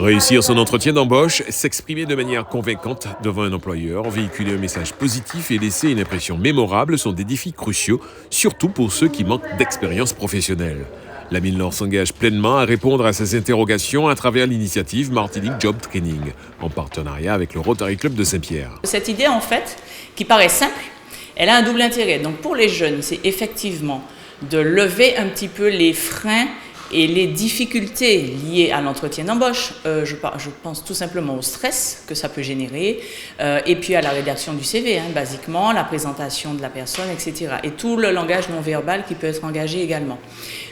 Réussir son entretien d'embauche, s'exprimer de manière convaincante devant un employeur, véhiculer un message positif et laisser une impression mémorable sont des défis cruciaux, surtout pour ceux qui manquent d'expérience professionnelle. La Mille-Nord s'engage pleinement à répondre à ces interrogations à travers l'initiative Martinique Job Training, en partenariat avec le Rotary Club de Saint-Pierre. Cette idée, en fait, qui paraît simple, elle a un double intérêt. Donc pour les jeunes, c'est effectivement de lever un petit peu les freins et les difficultés liées à l'entretien d'embauche. Je pense tout simplement au stress que ça peut générer, et puis à la rédaction du CV, basiquement, la présentation de la personne, etc. Et tout le langage non verbal qui peut être engagé également.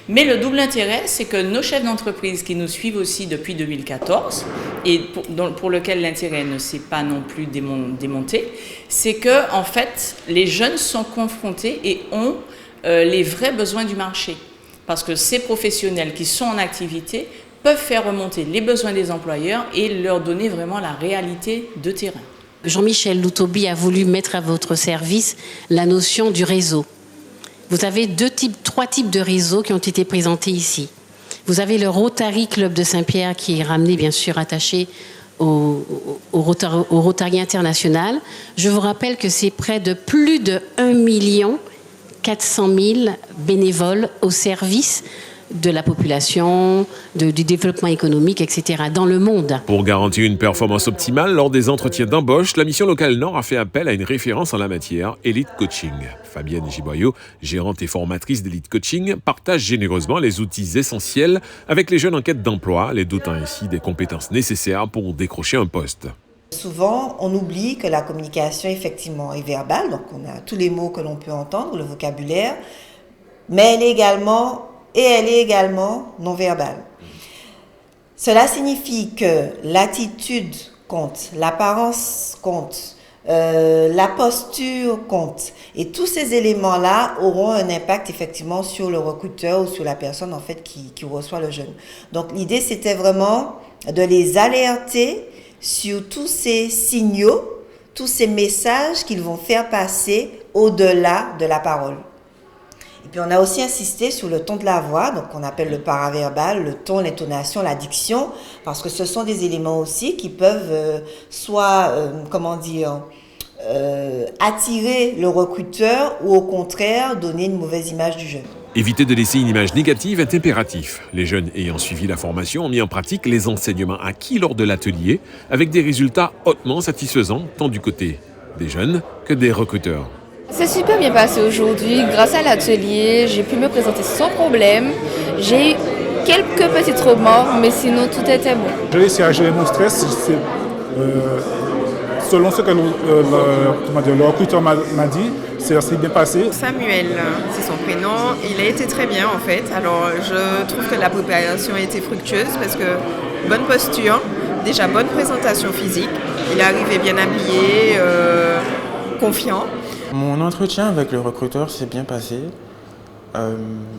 Mais le double intérêt, c'est que nos chefs d'entreprise qui nous suivent aussi depuis 2014, et pour lequel l'intérêt ne s'est pas non plus démonté, c'est que en fait, les jeunes sont confrontés et ont les vrais besoins du marché. Parce que ces professionnels qui sont en activité peuvent faire remonter les besoins des employeurs et leur donner vraiment la réalité de terrain. Jean-Michel Loutobi a voulu mettre à votre service la notion du réseau. Vous avez trois types de réseaux qui ont été présentés ici. Vous avez le Rotary Club de Saint-Pierre qui est ramené, bien sûr, attaché au Rotary International. Je vous rappelle que c'est près de plus de 1 400 000 bénévoles au service de la population, du développement économique, etc., dans le monde. Pour garantir une performance optimale lors des entretiens d'embauche, la mission locale Nord a fait appel à une référence en la matière, Elite Coaching. Fabienne Giboyot, gérante et formatrice d'Elite Coaching, partage généreusement les outils essentiels avec les jeunes en quête d'emploi, les dotant ainsi des compétences nécessaires pour décrocher un poste. Souvent, on oublie que la communication, effectivement, est verbale, donc on a tous les mots que l'on peut entendre, le vocabulaire, mais elle est également non verbale. Cela signifie que l'attitude compte, l'apparence compte, la posture compte, et tous ces éléments-là auront un impact effectivement sur le recruteur ou sur la personne en fait qui reçoit le jeune. Donc l'idée, c'était vraiment de les alerter sur tous ces signaux, tous ces messages qu'ils vont faire passer au-delà de la parole. Et puis on a aussi insisté sur le ton de la voix, donc qu'on appelle le paraverbal, le ton, l'intonation, la diction, parce que ce sont des éléments aussi qui peuvent attirer le recruteur ou au contraire donner une mauvaise image du jeune. Éviter de laisser une image négative est impératif. Les jeunes ayant suivi la formation ont mis en pratique les enseignements acquis lors de l'atelier avec des résultats hautement satisfaisants tant du côté des jeunes que des recruteurs. C'est super bien passé aujourd'hui. Grâce à l'atelier, j'ai pu me présenter sans problème. J'ai eu quelques petites remords, mais sinon tout était bon. J'ai réussi à gérer mon stress. Selon ce que le recruteur m'a dit, c'est assez bien passé. Samuel, c'est son prénom. Il a été très bien en fait. Alors je trouve que la préparation a été fructueuse parce que bonne posture, déjà bonne présentation physique. Il est arrivé bien habillé, confiant. Mon entretien avec le recruteur s'est bien passé.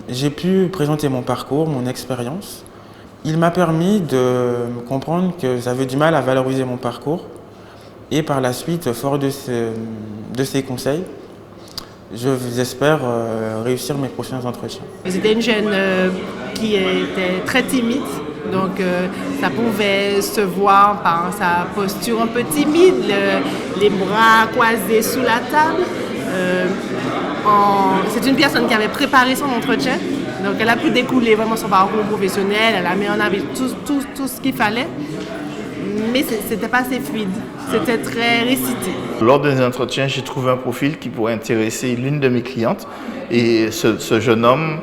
J'ai pu présenter mon parcours, mon expérience. Il m'a permis de comprendre que j'avais du mal à valoriser mon parcours. Et par la suite, fort de ces conseils, j'espère réussir mes prochains entretiens. C'était une jeune qui était très timide, donc ça pouvait se voir par sa posture un peu timide, les bras croisés sous la table. C'est une personne qui avait préparé son entretien, donc elle a pu découler vraiment son parcours professionnel, elle a mis en avant tout ce qu'il fallait. Mais c'était pas assez fluide, c'était très récité. Lors des entretiens, j'ai trouvé un profil qui pourrait intéresser l'une de mes clientes. Et ce jeune homme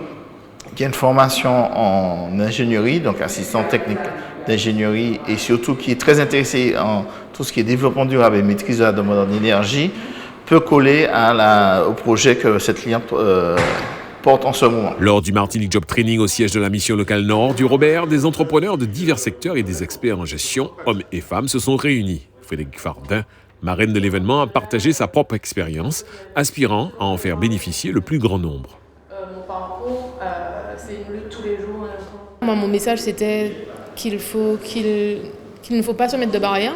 qui a une formation en ingénierie, donc assistant technique d'ingénierie, et surtout qui est très intéressé en tout ce qui est développement durable et maîtrise de la demande en énergie, peut coller au projet que cette cliente porte en ce moment. Lors du Martinique Job Training au siège de la mission locale Nord du Robert, des entrepreneurs de divers secteurs et des experts en gestion, hommes et femmes, se sont réunis. Frédéric Fardin, marraine de l'événement, a partagé sa propre expérience, aspirant à en faire bénéficier le plus grand nombre. Mon parcours, c'est une lutte tous les jours. Moi, mon message, c'était qu'il ne faut pas se mettre de barrières,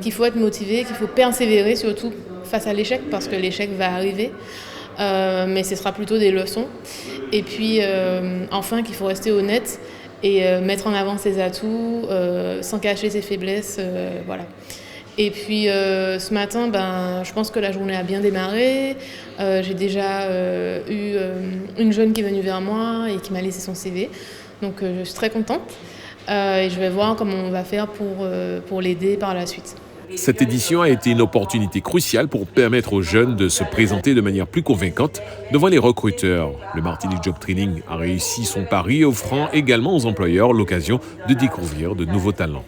qu'il faut être motivé, qu'il faut persévérer, surtout face à l'échec, parce que l'échec va arriver. Mais ce sera plutôt des leçons. Et puis, enfin, qu'il faut rester honnête et mettre en avant ses atouts sans cacher ses faiblesses. Voilà. Et puis ce matin, je pense que la journée a bien démarré. J'ai déjà eu une jeune qui est venue vers moi et qui m'a laissé son CV. Donc je suis très contente et je vais voir comment on va faire pour l'aider par la suite. Cette édition a été une opportunité cruciale pour permettre aux jeunes de se présenter de manière plus convaincante devant les recruteurs. Le Martinique Job Training a réussi son pari, offrant également aux employeurs l'occasion de découvrir de nouveaux talents.